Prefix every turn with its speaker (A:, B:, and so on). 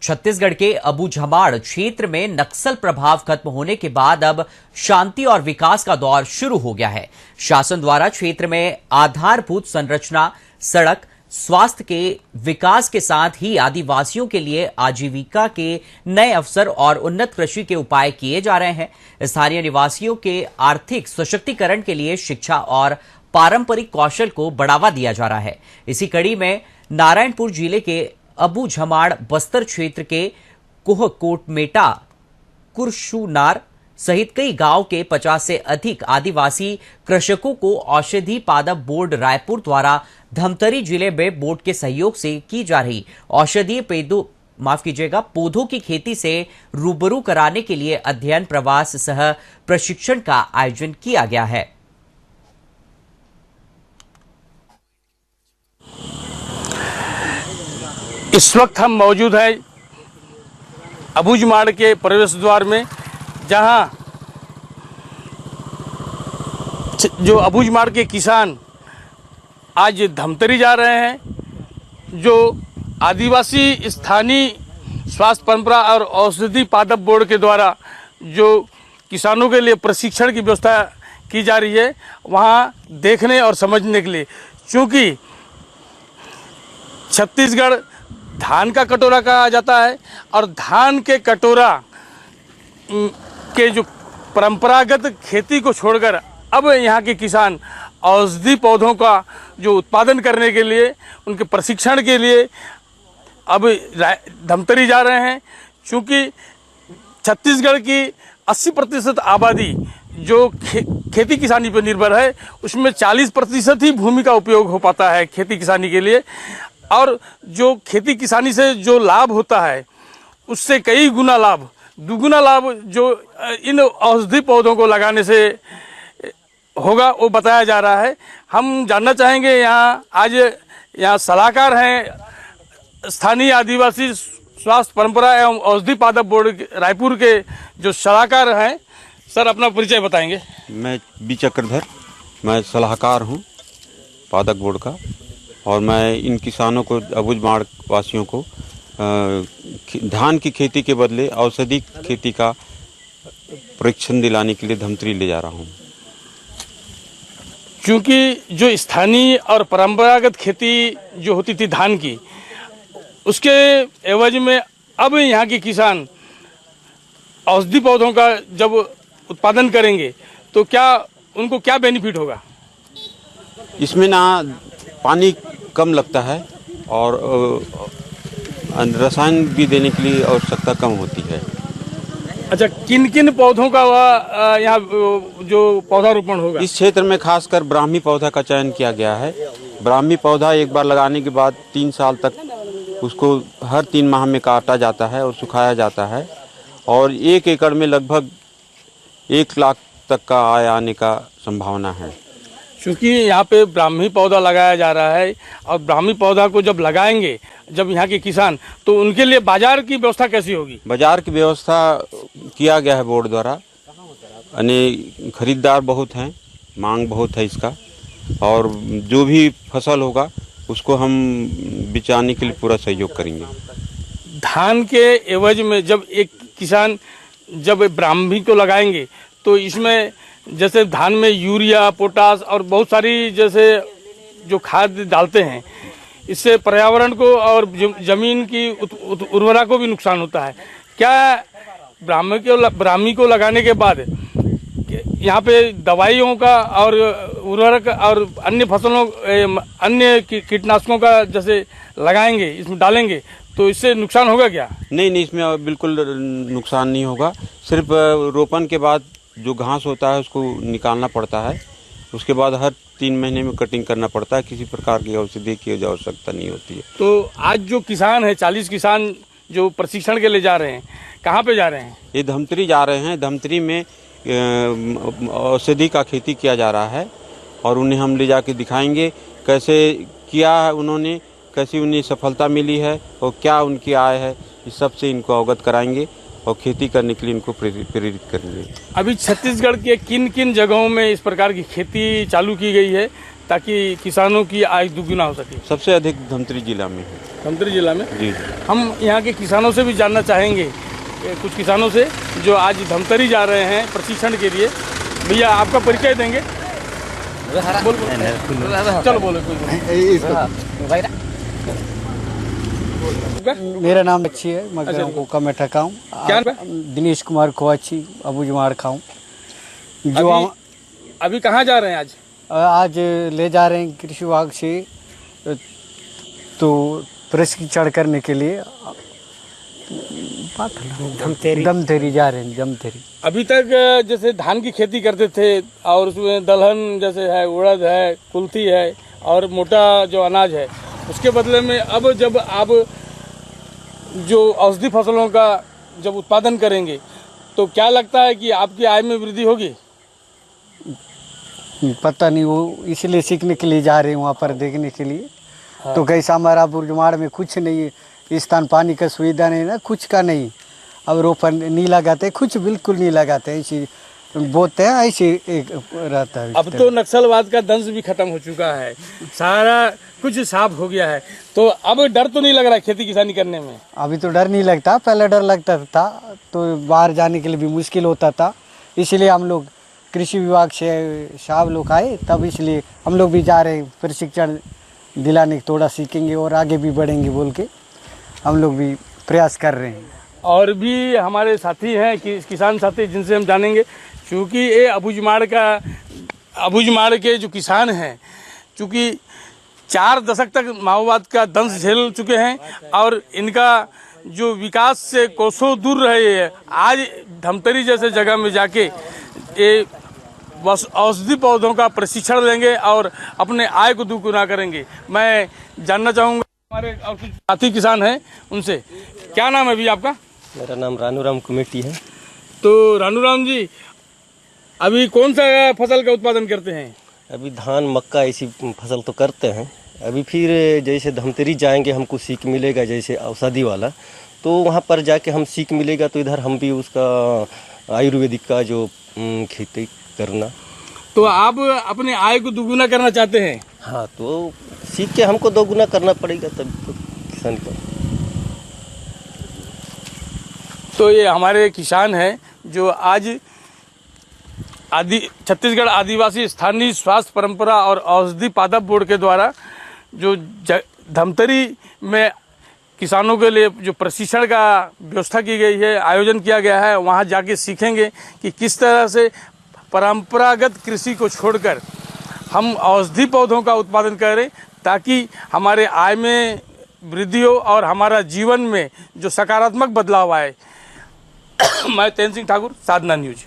A: छत्तीसगढ़ के अबूझमाड़ क्षेत्र में नक्सल प्रभाव खत्म होने के बाद अब शांति और विकास का दौर शुरू हो गया है। शासन द्वारा क्षेत्र में आधारभूत संरचना, सड़क, स्वास्थ्य के विकास के साथ ही आदिवासियों के लिए आजीविका के नए अवसर और उन्नत कृषि के उपाय किए जा रहे हैं। स्थानीय निवासियों के आर्थिक सशक्तिकरण के लिए शिक्षा और पारंपरिक कौशल को बढ़ावा दिया जा रहा है। इसी कड़ी में नारायणपुर जिले के अबूझमाड़ बस्तर क्षेत्र के कोहकोटमेटा, कुरशुनार सहित कई गांव के 50 से अधिक आदिवासी कृषकों को औषधि पादप बोर्ड रायपुर द्वारा धमतरी जिले में बोर्ड के सहयोग से की जा रही औषधीय पौधों की खेती से रूबरू कराने के लिए अध्ययन, प्रवास सह प्रशिक्षण का आयोजन किया गया है।
B: इस वक्त हम मौजूद हैं अबूझमाड़ के प्रवेश द्वार में, जहां जो अबूझमाड़ के किसान आज धमतरी जा रहे हैं। जो आदिवासी स्थानीय स्वास्थ्य परंपरा और औषधि पादप बोर्ड के द्वारा जो किसानों के लिए प्रशिक्षण की व्यवस्था की जा रही है, वहां देखने और समझने के लिए, चूँकि छत्तीसगढ़ धान का कटोरा कहा जाता है और धान के कटोरा के जो परंपरागत खेती को छोड़कर अब यहाँ के किसान औषधि पौधों का जो उत्पादन करने के लिए, उनके प्रशिक्षण के लिए अब धमतरी जा रहे हैं। क्योंकि छत्तीसगढ़ की 80% आबादी जो खेती किसानी पर निर्भर है, उसमें 40% ही भूमि का उपयोग हो पाता है खेती किसानी के लिए। और जो खेती किसानी से जो लाभ होता है, उससे कई गुना लाभ, दुगुना लाभ जो इन औषधि पौधों को लगाने से होगा, वो बताया जा रहा है। हम जानना चाहेंगे, यहाँ सलाहकार हैं स्थानीय आदिवासी स्वास्थ्य परंपरा एवं औषधि पादप बोर्ड रायपुर के जो सलाहकार हैं। सर, अपना परिचय बताएंगे।
C: मैं बी चक्रधर, मैं सलाहकार हूँ पादप बोर्ड का, और मैं इन किसानों को, अबूझमाड़ वासियों को धान की खेती के बदले औषधि खेती का प्रशिक्षण दिलाने के लिए धमतरी ले जा रहा हूँ।
B: क्योंकि जो स्थानीय और परंपरागत खेती जो होती थी धान की, उसके एवज में अब यहाँ के किसान औषधि पौधों का जब उत्पादन करेंगे तो उनको क्या बेनिफिट होगा?
C: इसमें ना पानी कम लगता है और रसायन भी देने के लिए आवश्यकता कम होती है।
B: अच्छा, किन किन पौधों का यहाँ जो पौधारोपण होगा?
C: इस क्षेत्र में खासकर ब्राह्मी पौधा का चयन किया गया है। ब्राह्मी पौधा एक बार लगाने के बाद 3 साल तक उसको हर 3 माह में काटा जाता है और सुखाया जाता है, और 1 एकड़ में लगभग 1 लाख तक का आय आने का संभावना है।
B: क्योंकि यहाँ पे ब्राह्मी पौधा लगाया जा रहा है, और ब्राह्मी पौधा को जब लगाएंगे जब यहाँ के किसान, तो उनके लिए बाजार की व्यवस्था कैसी होगी?
C: बाजार की व्यवस्था किया गया है बोर्ड द्वारा। यानी खरीदार बहुत हैं, मांग बहुत है इसका, और जो भी फसल होगा उसको हम बेचने के लिए पूरा सहयोग करेंगे।
B: धान के एवज में जब एक किसान जब ब्राह्मी को लगाएंगे, तो इसमें जैसे धान में यूरिया, पोटास और बहुत सारी जैसे जो खाद डालते हैं, इससे पर्यावरण को और जमीन की उर्वरा को भी नुकसान होता है। क्या ब्राह्मी को लगाने के बाद यहाँ पे दवाइयों का और उर्वरक और अन्य फसलों, अन्य कीटनाशकों का जैसे लगाएंगे, इसमें डालेंगे, तो इससे नुकसान होगा क्या?
C: नहीं, इसमें बिल्कुल नुकसान नहीं होगा। सिर्फ रोपण के बाद जो घास होता है उसको निकालना पड़ता है, उसके बाद हर 3 महीने में कटिंग करना पड़ता है। किसी प्रकार की औषधि की आवश्यकता नहीं होती है।
B: तो आज जो किसान है, 40 किसान जो प्रशिक्षण के लिए जा रहे हैं, कहाँ पे जा रहे हैं?
C: ये धमतरी जा रहे हैं। धमतरी में औषधि का खेती किया जा रहा है, और उन्हें हम ले जाके दिखाएंगे कैसे किया है उन्होंने, कैसी उन्हें सफलता मिली है और क्या उनकी आय है। इस सब से इनको अवगत कराएंगे और खेती करने के लिए इनको प्रेरित करेंगे।
B: अभी छत्तीसगढ़ के किन किन जगहों में इस प्रकार की खेती चालू की गई है, ताकि किसानों की आय दुगुना हो सके?
C: सबसे अधिक धमतरी जिला में है।
B: धमतरी जिला में
C: जी।
B: हम यहाँ के किसानों से भी जानना चाहेंगे, कुछ किसानों से जो आज धमतरी जा रहे हैं प्रशिक्षण के लिए। भैया आपका परिचय देंगे? चलो बोलो।
D: मेरा नाम अच्छी है, मैं गाँव को कम ठकाऊँ।
B: क्या?
D: दिनेश कुमार खोची अबूजमाड़ खाऊँ। जो
B: अभी कहाँ जा रहे हैं आज?
D: आज ले जा रहे हैं कृषि विभाग से तो प्रशिक्षण करने के लिए दमथेरी जा रहे हैं। दमथेरी
B: अभी तक जैसे धान की खेती करते थे और उसमें दलहन जैसे है, उड़द है, कुल्थी है और मोटा जो अनाज है, उसके बदले में अब जब आप जो औषधि फसलों का जब उत्पादन करेंगे तो क्या लगता है कि आपकी आय में वृद्धि होगी?
D: पता नहीं, वो इसलिए सीखने के लिए जा रहे हैं वहाँ पर देखने के लिए। हाँ। तो कैसा हमारा बुरजमाड़ में कुछ नहीं है, इस स्थान पानी का सुविधा नहीं ना, कुछ का नहीं। अब रोपन नहीं लगाते, कुछ बिल्कुल नहीं लगाते, ऐसे बोते हैं, ऐसे रहता है।
B: अब तो नक्सलवाद का दंश भी खत्म हो चुका है, सारा कुछ साफ हो गया है, तो अब डर तो नहीं लग रहा है खेती किसानी करने में?
D: अभी तो डर नहीं लगता, पहले डर लगता था, तो बाहर जाने के लिए भी मुश्किल होता था। इसलिए हम लोग कृषि विभाग से साहब लोग आए, तब इसलिए हम लोग भी जा रहे हैं प्रशिक्षण दिलाने, थोड़ा सीखेंगे और आगे भी बढ़ेंगे बोल के हम लोग भी प्रयास कर रहे हैं।
B: और भी हमारे साथी हैं किसान साथी, जिनसे हम जानेंगे, क्योंकि ये अबूजमाड़ के जो किसान हैं, चूँकि 4 दशक तक माओवाद का दंश झेल चुके हैं और इनका जो विकास से कोसों दूर रहे हैं, आज धमतरी जैसे जगह में जाके ये बस औषधि पौधों का प्रशिक्षण लेंगे और अपने आय को दुगुना करेंगे। मैं जानना चाहूँगा हमारे और कुछ साथी किसान हैं उनसे, क्या नाम है अभी आपका?
E: मेरा नाम रानूराम कमेटी है।
B: तो रानूराम जी, अभी कौन सा फसल का उत्पादन करते हैं?
E: अभी धान मक्का ऐसी फसल तो करते हैं। अभी फिर जैसे धमतरी जाएंगे हमको सीख मिलेगा, जैसे औषधि वाला, तो वहाँ पर जाके हम सीख मिलेगा, तो इधर हम भी उसका आयुर्वेदिक का जो खेती करना।
B: तो आप अपने आय को दुगुना करना चाहते हैं?
E: हाँ, तो सीख के हमको दोगुना करना पड़ेगा तब तो किसान का।
B: तो ये हमारे किसान हैं जो आज छत्तीसगढ़ आदिवासी स्थानीय स्वास्थ्य परंपरा और औषधि पादप बोर्ड के द्वारा जो धमतरी में किसानों के लिए जो प्रशिक्षण का व्यवस्था की गई है, आयोजन किया गया है, वहाँ जाके सीखेंगे कि किस तरह से परंपरागत कृषि को छोड़कर हम औषधि पौधों का उत्पादन करें, ताकि हमारे आय में वृद्धि हो और हमारा जीवन में जो सकारात्मक बदलाव आए। मैं तेन सिंह ठाकुर, साधना न्यूज।